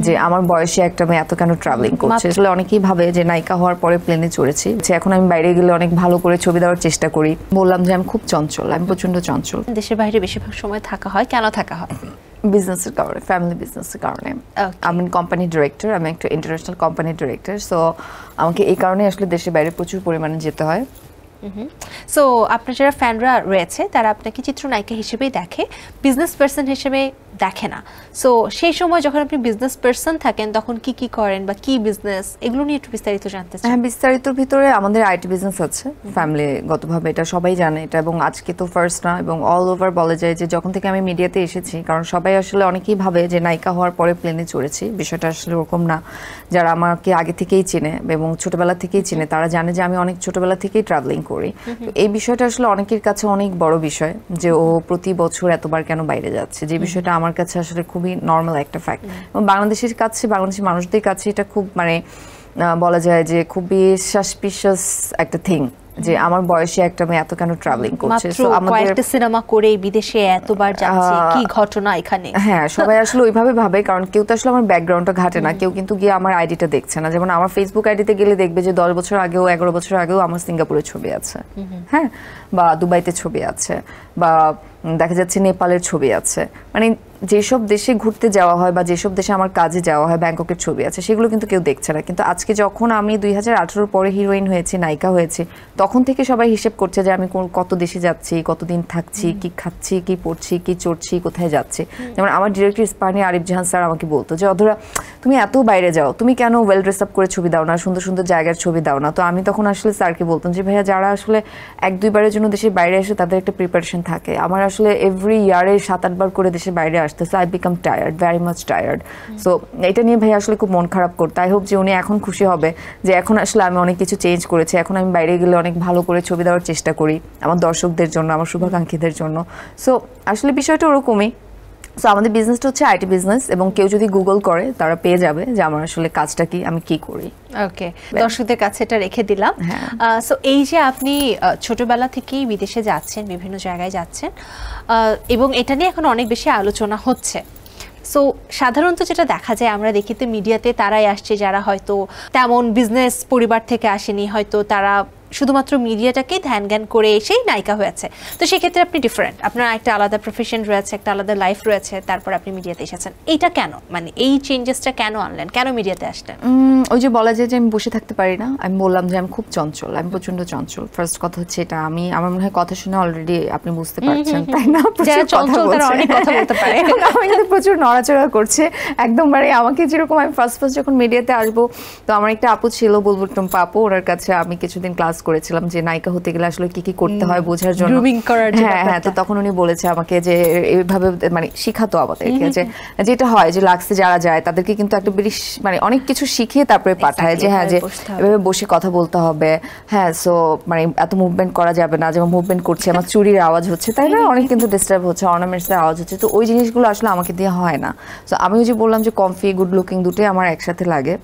যে আমার বয়সে একটা মেয়ে এত কেন ট্রাভেলিং করছে। আসলে অনেকেই ভাবে যে নায়িকা হওয়ার পরে প্লেনে চড়েছি, এখন আমি বাইরে গেলে অনেক ভালো করে ছবি দেওয়ার চেষ্টা করি। বললাম যে আমি খুব চঞ্চল, আমি প্রচন্ড চঞ্চল। দেশের বাইরে বেশিরভাগ সময় থাকা হয়, কেন থাকা হয়? বিজনেসের কারণে, ফ্যামিলি বিজনেসের কারণে। আমি কোম্পানি ডিরেক্টর, আমি একটা ইন্টারন্যাশনাল কোম্পানি ডিরেক্টর, সো আমাকে এই কারণে আসলে দেশের বাইরে প্রচুর পরিমাণে যেতে হয়। সো আপনার যারা ফ্যানরা রয়েছে তারা আপনাকে চিত্রনায়িকা হিসেবেই দেখে, বিজনেস পার্সন হিসেবে দেখে না। সো সেই সময় যখন আপনি বিজনেস পার্সন থাকেন তখন কি কি করেন বা কি বিজনেস, এগুলো নিয়ে একটু বিস্তারিত জানতে চাই। হ্যাঁ, বিস্তারিতর ভিতরে আমাদের আইটি বিজনেস আছে ফ্যামিলিগতভাবে, এটা সবাই জানে এটা, এবং আজকে তো ফার্স্ট না, এবং অল ওভার বলা যায় যে যখন থেকে আমি মিডিয়াতে এসেছি, কারণ সবাই আসলে অনেকেই ভাবে যে নায়িকা হওয়ার পরে প্লেনে চড়েছি, বিষয়টা আসলে ওরকম না। যারা আমাকে আগে থেকেই চেনে এবং ছোটবেলা থেকেই চেনে তারা জানে যে আমি অনেক ছোটবেলা থেকেই ট্রাভেলিং করি। এই বিষয়টা আসলে অনেকের কাছে অনেক বড় বিষয় যে ও প্রতি বছর এতবার কেন বাইরে যাচ্ছে, যে বিষয়টা আমার কাছে আসলে খুবই নর্মাল একটা ফ্যাক্ট, এবং বাংলাদেশের কাছে, বাংলাদেশের মানুষদের কাছে এটা খুব মানে বলা যায় যে খুবই সাসপিশিয়াস একটা থিং যে আমার বয়সে একটা মেয়ে এত কেন ট্রাভেলিং করছে। সো আমাদের সিনেমা করে বিদেশে এতবার যাচ্ছে, কি ঘটনা এখানে? হ্যাঁ, সবাই আসলে ওইভাবে ভাবে, কারণ কেউ তো আসলে আমার ব্যাকগ্রাউন্ডটা ঘাটে না, কেউ কিন্তু গিয়ে আমার আইডিটা দেখছে না। যেমন আমার ফেসবুক আইডিতে গেলে দেখবে যে 10 বছর আগেও 11 বছর আগেও আমার সিঙ্গাপুরের ছবি আছে, হ্যাঁ, বা দুবাইতে ছবি আছে, বা দেখা যাচ্ছে নেপালের ছবি আছে। মানে যেসব দেশে ঘুরতে যাওয়া হয় বা যেসব দেশে আমার কাজে যাওয়া হয়, ব্যাংককের ছবি আছে, সেগুলো কিন্তু কেউ দেখছে না। কিন্তু আজকে যখন আমি 2018 পরে হিরোইন হয়েছি, নায়িকা হয়েছি, তখন থেকে সবাই হিসেব করছে যে আমি কত দেশে যাচ্ছি, কতদিন থাকছি, কি খাচ্ছি, কি পড়ছি, কি চড়ছি, কোথায় যাচ্ছি। যেমন আমার ডিরেক্টর ইস্পাহানি আরিফ জাহান স্যার আমাকে বলতো যে অধরা, তুমি এত বাইরে যাও, তুমি কেন ওয়েল ড্রেস আপ করে ছবি দাও না, সুন্দর সুন্দর জায়গার ছবি দাও না? তো আমি তখন আসলে স্যারকে বলতাম যে ভাইয়া, যারা আসলে 1-2 বারের জন্য দেশের বাইরে আসে তাদের একটা প্রিপারেশন থাকে, আমার আসলে এভরি ইয়ারে 7-8 বার করে দেশের বাইরে আসতে, so I become tired, very much tired. So এটা নিয়ে ভাই আসলে খুব মন খারাপ করতো। আই হোপ যে উনি এখন খুশি হবে যে এখন আসলে আমি অনেক কিছু চেঞ্জ করেছি, এখন আমি বাইরে গেলে অনেক ভালো করে ছবি দেওয়ার চেষ্টা করি আমার দর্শকদের জন্য, আমার শুভাকাঙ্ক্ষীদের জন্য। সো আসলে বিষয়টা ওরকমই। সো আমাদের বিজনেসটা হচ্ছে আইটি বিজনেস, এবং কেউ যদি গুগল করে তারা পেয়ে যাবে যে আমার আসলে কাজটা কি, আমি কি করি। ওকে, দর্শকদের কাছে এটা রেখে দিলাম। সো এই যে আপনি ছোটবেলা থেকেই বিদেশে যাচ্ছেন, বিভিন্ন জায়গায় যাচ্ছেন, এবং এটা নিয়ে এখন অনেক বেশি আলোচনা হচ্ছে। সো সাধারণত যেটা দেখা যায়, আমরা দেখি তো মিডিয়াতে তারাই আসছে যারা হয়তো তেমন বিজনেস পরিবার থেকে আসেনি, হয়তো তারা শুধুমাত্র মিডিয়াটাকেই ধ্যান জ্ঞান করে এসেই নায়িকা হয়েছে। তো সেক্ষেত্রে আপনি ডিফারেন্ট, আপনার একটা আলাদা প্রফেশন রয়েছে, একটা আলাদা লাইফ রয়েছে, তারপর আপনি মিডিয়াতে এসেছেন। এইটা কেন, মানে এই চেঞ্জেসটা কেন আনলেন, কেন মিডিয়াতে আসলেন? ওই যে বলা যায় যে আমি বসে থাকতে পারি না, আমি বললাম যে আমি খুব চঞ্চল, আমি প্রচন্ড চঞ্চল। ফার্স্ট কথা হচ্ছে এটা, আমি আমার মনে হয় কথা শুনে অলরেডি আপনি বুঝতে পারছেন, তাই না? যারা চঞ্চল তারা অনেক কথা বলতে পারে। আমি কিন্তু প্রচুর নড়াচড়া করছে একদম, মানে আমাকে যেরকম, আমি ফার্স্ট যখন মিডিয়াতে আসবো, তো আমার একটা আপু ছিল, বলবো টুম্পা আপু, ওনার কাছে আমি কিছুদিন ক্লাস করেছিলাম যে নায়িকা হতে গেলে আসলে কি কি করতে হয় বোঝার জন্য। হ্যাঁ হ্যাঁ, তো তখন উনি বলেছে আমাকে যে এইভাবে মানে শিখাতো আমাদেরকে যে যেটা হয় যে লাক্সে যারা যায় তাদেরকে কিন্তু একটা বেশ মানে অনেক কিছু শিখিয়ে তারপরে পাঠায়, যে হ্যাঁ যে এভাবে বসে কথা বলতে হবে, হ্যাঁ, সো মানে এত মুভমেন্ট করা যাবে না, যেমন মুভমেন্ট করছে, আমার চুরির আওয়াজ হচ্ছে, তাই না, অনেক কিন্তু ডিস্টার্ব হচ্ছে, অর্নামেন্টসের আওয়াজ হচ্ছে, তো ওই জিনিসগুলো আসলে আমাকে দিয়ে হয় না। সো আমি ওই যে বললাম যে কমফি, গুড লুকিং দুটোই আমার একসাথে লাগে।